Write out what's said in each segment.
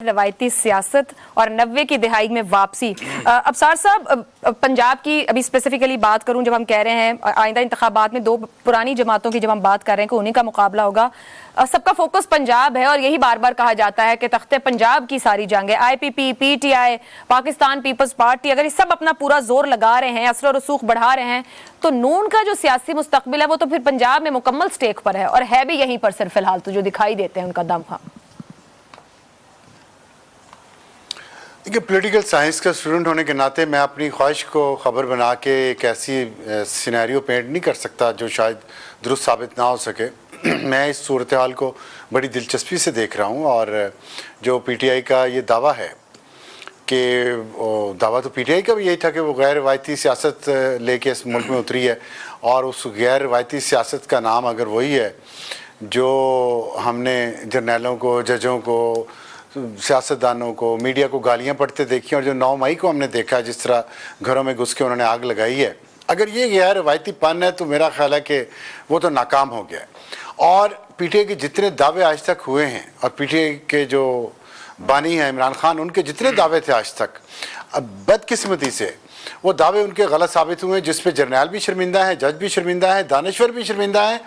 रवायती सियासत और 90 की दहाई में वापसी। अबसार साहब, पंजाब की अभी स्पेसिफिकली बात करूं, जब हम कह रहे हैं आइंदा इंतखाबात में दो पुरानी जमातों की जब हम बात कर रहे हैं कि उन्हीं का मुकाबला होगा, सबका फोकस पंजाब है और यही बार बार कहा जाता है कि तख्ते पंजाब की सारी जंग है। IPP, PTI, Pakistan peoples party, अगर ये सब अपना पूरा जोर लगा रहे हैं, असर और रसूख बढ़ा रहे हैं, तो नून का जो सियासी मुस्तकबिल है वो तो फिर पंजाब में मुकम्मल स्टेक पर है और है भी यहीं पर सिर्फ फिलहाल तो जो दिखाई देते हैं उनका दमखम। देखिए, पॉलिटिकल साइंस का स्टूडेंट होने के नाते मैं अपनी ख्वाहिश को ख़बर बना के एक ऐसी सिनेरियो पेंट नहीं कर सकता जो शायद दुरुस्त साबित ना हो सके। मैं इस सूरत हाल को बड़ी दिलचस्पी से देख रहा हूँ और जो PTI का ये दावा है कि दावा तो PTI का भी यही था कि वो गैर रवायती सियासत लेके इस मुल्क में उतरी है और उस गैर रवायती सियासत का नाम अगर वही है जो हमने जर्नैलों को, जजों को, सियासतदानों को, मीडिया को गालियां पढ़ते देखी और जो 9 मई को हमने देखा जिस तरह घरों में घुस के उन्होंने आग लगाई है, अगर ये गैर रवायती पन है तो मेरा ख्याल है कि वो तो नाकाम हो गया है। और PTI के जितने दावे आज तक हुए हैं और PTI के जो बानी हैं इमरान खान, उनके जितने दावे थे आज तक, अब बदकिस्मती से वो दावे उनके गलत साबित हुए, जिस पे जर्नैल भी शर्मिंदा है, जज भी शर्मिंदा है, दानश्वर भी शर्मिंदा है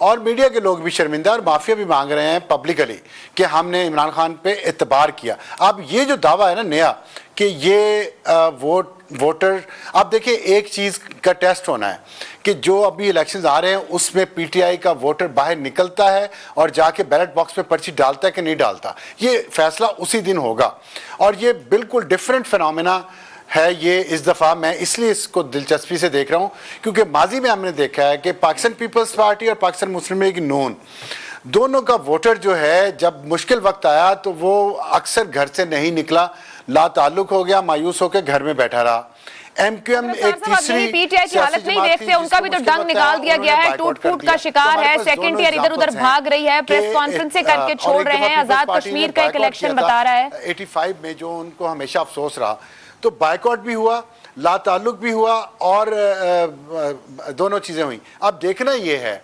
और मीडिया के लोग भी शर्मिंदा और माफिया भी मांग रहे हैं पब्लिकली कि हमने इमरान खान पे एतबार किया। अब ये जो दावा है ना नया कि ये वोटर, आप देखिए एक चीज़ का टेस्ट होना है कि जो अभी इलेक्शंस आ रहे हैं उसमें PTI का वोटर बाहर निकलता है और जाके बैलेट बॉक्स में पर्ची डालता है कि नहीं डालता, ये फैसला उसी दिन होगा। और ये बिल्कुल डिफरेंट फिनोमेना है ये इस दफ़ा। मैं इसलिए इसको दिलचस्पी से देख रहा हूँ क्योंकि माजी में हमने देखा है कि पाकिस्तान पीपल्स पार्टी और पाकिस्तान मुस्लिम लीग नून दोनों का वोटर जो है जब मुश्किल वक्त आया तो वो अक्सर घर से नहीं निकला, ला ताल्लुक हो गया, मायूस होकर घर में बैठा रहा। MQM एक तीसरी PTI की हालत नहीं देखते, उनका भी तो डंग निकाल दिया गया है, टूट फूट का शिकार है, सेकंड ईयर इधर उधर भाग रही है, प्रेस कॉन्फ्रेंस से करके छोड़ रहे हैं, आजाद कश्मीर का एक इलेक्शन बता रहा है 85 में जो उनको हमेशा अफसोस रहा, तो बायकॉट भी हुआ, ला ताल्लुक भी हुआ और दोनों चीजें हुई। अब देखना ये है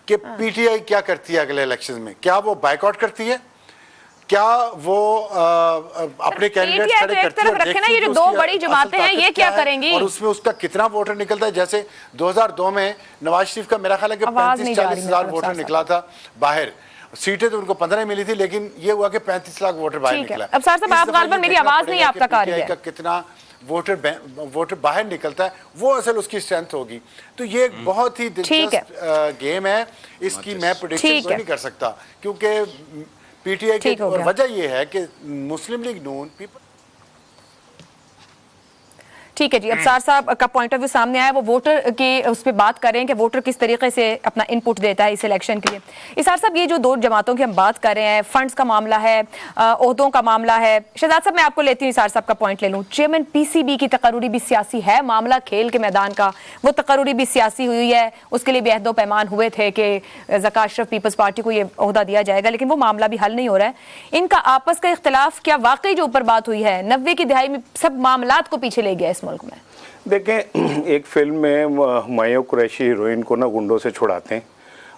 कि PTI क्या करती है अगले इलेक्शन में, क्या वो बायकॉट करती है, क्या वो अपने कैंडिडेट खड़े करती है, रखना ये जो दो बड़ी जमातें हैं ये क्या करेंगी और उसमें उसका कितना वोटर निकलता है। जैसे 2002 में नवाज शरीफ का मेरा ख्याल है कि 35-40 हज़ार वोटर निकला था बाहर, सीटें तो उनको 15 मिली थी, लेकिन ये हुआ कि 35 लाख वोटर बाहर निकला। अब सर साहब, आप गालिबन मेरी आवाज नहीं आप तक आ रही है का कितना वोटर बाहर निकलता है वो असल उसकी स्ट्रेंथ होगी। तो ये एक बहुत ही दिलचस्प गेम है, इसकी मैं प्रेडिक्शन नहीं कर सकता क्योंकि PTI की वजह ये है कि मुस्लिम लीग नून ठीक है जी। अबसार साहब का पॉइंट ऑफ व्यू सामने आया, वो वोटर की उस पर बात करें कि वोटर किस तरीके से अपना इनपुट देता है इस इलेक्शन के लिए। इसार साहब, ये जो दो जमातों की हम बात कर रहे हैं, फंड्स का मामला है, ओहदों का मामला है, शहजाद साहब मैं आपको लेती हूँ, इसार साहब का पॉइंट ले लूँ। चेयरमैन PCB की तकर्रुरी भी सियासी है, मामला खेल के मैदान का, वो तकर्रुरी भी सियासी हुई है, उसके लिए भी अहदो पैमान हुए थे कि ज़का अशरफ पीपल्स पार्टी को ये ओहदा दिया जाएगा, लेकिन वो मामला भी हल नहीं हो रहा है। इनका आपस का इख्तिलाफ क्या वाकई जो ऊपर बात हुई है 90 की दहाई में सब मामलात को पीछे ले गया इस मुल्क में? देखें, एक फिल्म में हुमायूं कुरैशी हीरोइन को ना गुंडों से छुड़ाते हैं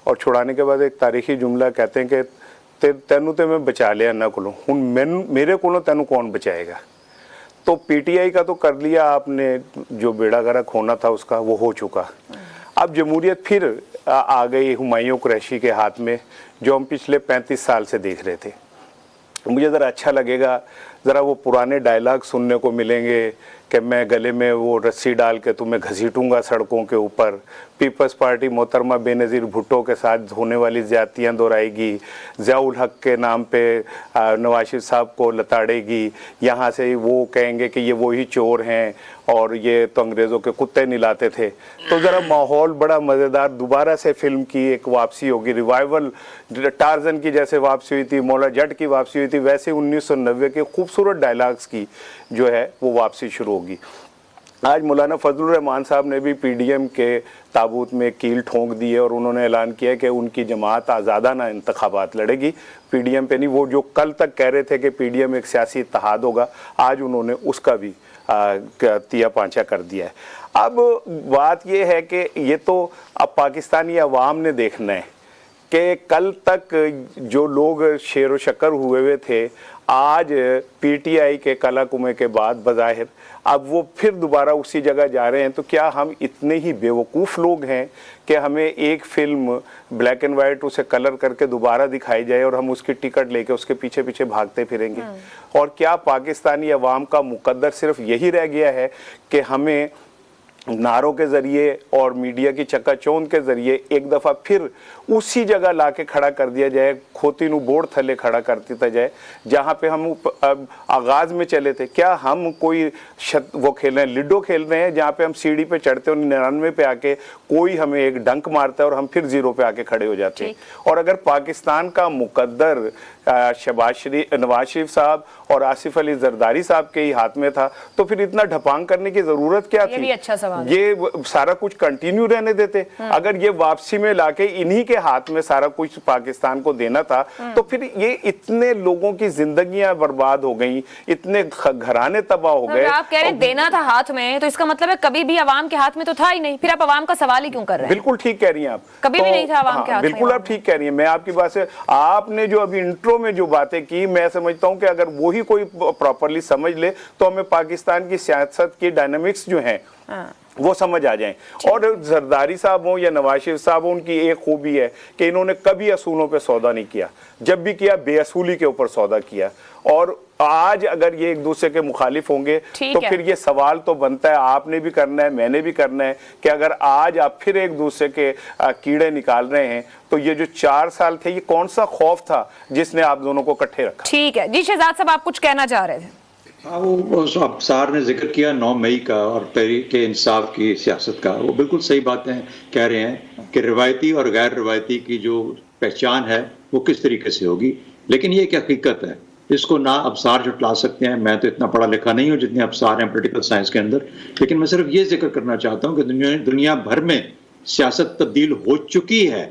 और छुड़ाने के बाद एक तारीखी जुमला कहते हैं कि तेनू तो मैं बचा लिया ना कोलों, हुण मेरे कोलों तेनू कौन बचाएगा। तो PTI का तो कर लिया आपने, जो बेड़ा गर्क होना था उसका वो हो चुका। अब जमहूरियत फिर आ गई हुमायूं कुरैशी के हाथ में, जो हम पिछले 35 साल से देख रहे थे। मुझे ज़रा अच्छा लगेगा, ज़रा वो पुराने डायलॉग सुनने को मिलेंगे कि मैं गले में वो रस्सी डाल के तुम्हें घसीटूंगा सड़कों के ऊपर, पीपल्स पार्टी मोहतरमा बेनज़ीर भुट्टो के साथ होने वाली ज़्यादतियाँ दोहराएगी, ज़ियाउल हक के नाम पे नवाज शरीफ साहब को लताड़ेगी, यहाँ से वो कहेंगे कि ये वही चोर हैं और ये तो अंग्रेज़ों के कुत्ते निलाते थे। तो ज़रा माहौल बड़ा मज़ेदार, दोबारा से फिल्म की एक वापसी होगी, रिवाइवल, टार्जन की जैसे वापसी हुई थी, मौला जट की वापसी हुई थी, वैसे 1990 के खूबसूरत डायलॉग्स की जो है वो वापसी शुरू होगी। आज मौलाना फजलुर रहमान साहब ने भी PDM के ताबूत में कील ठोंक दी है और उन्होंने ऐलान किया कि उनकी जमात आज़ादाना इंतखाबात लड़ेगी, PDM पे नहीं। वो जो कल तक कह रहे थे कि PDM एक सियासी इत्तेहाद होगा, आज उन्होंने उसका भी तिया पांचा कर दिया है। अब बात यह है कि ये तो अब पाकिस्तानी अवाम ने देखना है کہ کل تک جو لوگ شیر و شکر ہوئے تھے آج پی ٹی آئی کے کلا کمے کے بعد بظاہر اب وہ پھر دوبارہ اسی جگہ جا رہے ہیں، تو کیا ہم اتنے ہی بیوقوف لوگ ہیں کہ ہمیں ایک فلم بلیک اینڈ وائٹ اسے کلر کر کے دوبارہ دکھائی جائے اور ہم اس کی ٹکٹ لے کے اس کے پیچھے پیچھے بھاگتے پھریں گے؟ اور کیا پاکستانی عوام کا مقدر صرف یہی رہ گیا ہے کہ ہمیں نعروں کے ذریعے اور میڈیا کی چکا چوند کے ذریعے ایک دفعہ پھر اسی جگہ لا کے کھڑا کر دیا جائے، کھوتی نو بورڈ تھلے کھڑا کر دیتا جائے جہاں پہ ہم آغاز میں چلے تھے؟ کیا ہم کوئی وہ کھیل رہے ہیں، لڈو کھیل رہے ہیں جہاں پہ ہم سیڑھی پہ چڑھتے ہیں 99 پہ آ کے کوئی ہمیں ایک ڈنک مارتا ہے اور ہم پھر 0 پہ آ کے کھڑے ہو جاتے ہیں؟ اور اگر پاکستان کا مقدر نواز شریف صاحب اور آصف علی زرداری صاحب کے ہی ہاتھ میں تھا تو پھر اتنا ڈھپانگ کرنے کی ضرورت کیا تھی؟ یہ بھی اچھا سوال ہے۔ یہ سارا کچھ کنٹینیو رہنے دیتے، اگر یہ واپسی میں لا کے انہی کے ہاتھ میں سارا کچھ پاکستان کو دینا تھا تو پھر یہ اتنے لوگوں کی زندگیاں برباد ہو گئیں، اتنے گھرانے تباہ ہو گئے۔ آپ کہہ رہے ہیں دینا تھا ہاتھ میں، تو اس کا مطلب ہے کبھی بھی عوام کے ہاتھ میں تو تھا ہی نہیں، پھر آپ عوام کا سوال ہی کیوں کر رہے ہیں؟ بالکل ٹھیک کہہ رہی ہیں آپ، کبھی بھی نہیں تھا عوام کے ہاتھ میں۔ بالکل آپ ٹھیک کہہ رہی ہیں، میں آپ کی بات سے، آپ نے جو ابھی انٹرو میں جو باتیں کی میں سمجھتا ہوں کہ اگر وہی کوئی پراپرلی سمجھ لے تو ہمیں پاکستان کی سیاست کی ڈائنامکس جو ہیں وہ سمجھ آ جائیں۔ اور زرداری صاحب ہوں یا نواز شریف صاحب ہوں، ان کی ایک خوبی ہے کہ انہوں نے کبھی اصولوں پہ سودا نہیں کیا، جب بھی کیا بے اصولی کے اوپر سودا کیا۔ اور آج اگر یہ ایک دوسرے کے مخالف ہوں گے تو پھر یہ سوال تو بنتا ہے، آپ نے بھی کرنا ہے، میں نے بھی کرنا ہے، کہ اگر آج آپ پھر ایک دوسرے کے کیڑے نکال رہے ہیں تو یہ جو 4 سال تھے یہ کون سا خوف تھا جس نے آپ دونوں کو اکٹھے رکھا؟ ٹھیک ہے جی، شہزاد صاحب آپ کچھ کہنا چاہ رہے تھے؟ وہ ابصار نے ذکر کیا 9 مئی کا اور تحریک انصاف کی سیاست کا، وہ بالکل صحیح باتیں کہہ رہے ہیں کہ روایتی اور غیر روایتی کی جو پہچان ہے وہ کس طریقے سے ہوگی، لیکن یہ ایک حقیقت ہے، اس کو نہ ابصار جھٹلا سکتے ہیں۔ میں تو اتنا پڑھا لکھا نہیں ہوں جتنے ابصار ہیں پولیٹیکل سائنس کے اندر، لیکن میں صرف یہ ذکر کرنا چاہتا ہوں کہ دنیا بھر میں سیاست تبدیل ہو چکی ہے۔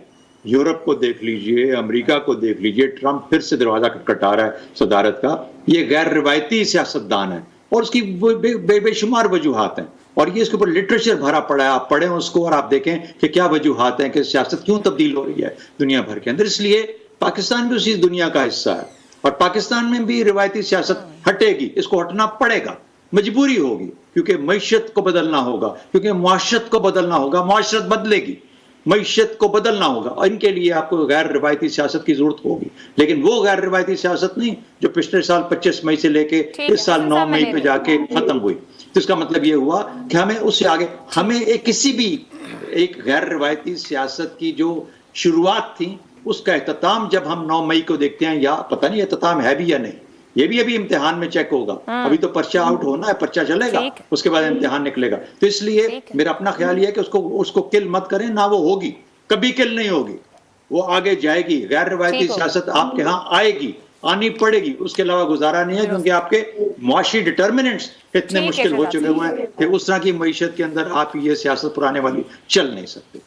یورپ کو دیکھ لیجئے، امریکہ کو دیکھ لیجئے، ٹرمپ پھر سے دروازہ کھٹکھٹا رہا ہے صدارت کا۔ یہ غیر روایتی سیاستدان ہے اور اس کی بے شمار وجوہات ہیں، اور یہ اس کے اوپر لٹریچر بھرا پڑا ہے، آپ پڑھیں اس کو اور آپ دیکھیں کہ کیا وجوہات ہیں کہ سیاست کیوں تبدیل ہو رہی ہے دنیا بھر کے اندر۔ اس لیے پاکستان بھی اسی دنیا کا حصہ ہے اور پاکستان میں بھی روایتی سیاست ہٹے گی، اس کو ہٹنا پڑے گا، مجبوری ہوگی، کیونکہ معیشت کو بدلنا ہوگا، کیونکہ معاشرت کو بدلنا ہوگا، معاشرت بدلے گی، معیشت کو بدلنا ہوگا، اور ان کے لیے آپ کو غیر روایتی سیاست کی ضرورت ہوگی، لیکن وہ غیر روایتی سیاست نہیں جو پچھلے سال 25 مئی سے لے کے اس سال 9 مئی پہ جا کے ختم ہوئی۔ تو اس کا مطلب یہ ہوا کہ ہمیں اس سے آگے، ہمیں کسی بھی ایک غیر روایتی سیاست کی جو شروعات تھی اس کا اختتام جب ہم 9 مئی کو دیکھتے ہیں، یا پتہ نہیں اختتام ہے بھی یا نہیں، یہ بھی ابھی امتحان میں چیک ہوگا، ابھی تو پرچہ آؤٹ ہونا ہے، پرچہ چلے گا، اس کے بعد امتحان نکلے گا۔ تو اس لیے میرا اپنا خیال یہ ہے کہ اس کو کل مت کریں، نہ وہ ہوگی، کبھی کل نہیں ہوگی، وہ آگے جائے گی۔ غیر روایتی سیاست آپ کے ہاں آئے گی، آنی پڑے گی، اس کے علاوہ گزارا نہیں ہے، کیونکہ آپ کے معاشی ڈٹرمنٹس اتنے مشکل ہو چکے ہوئے ہیں کہ اس طرح کی معیشت کے اندر آپ یہ سیاست پرانے والی چل نہیں سکتے۔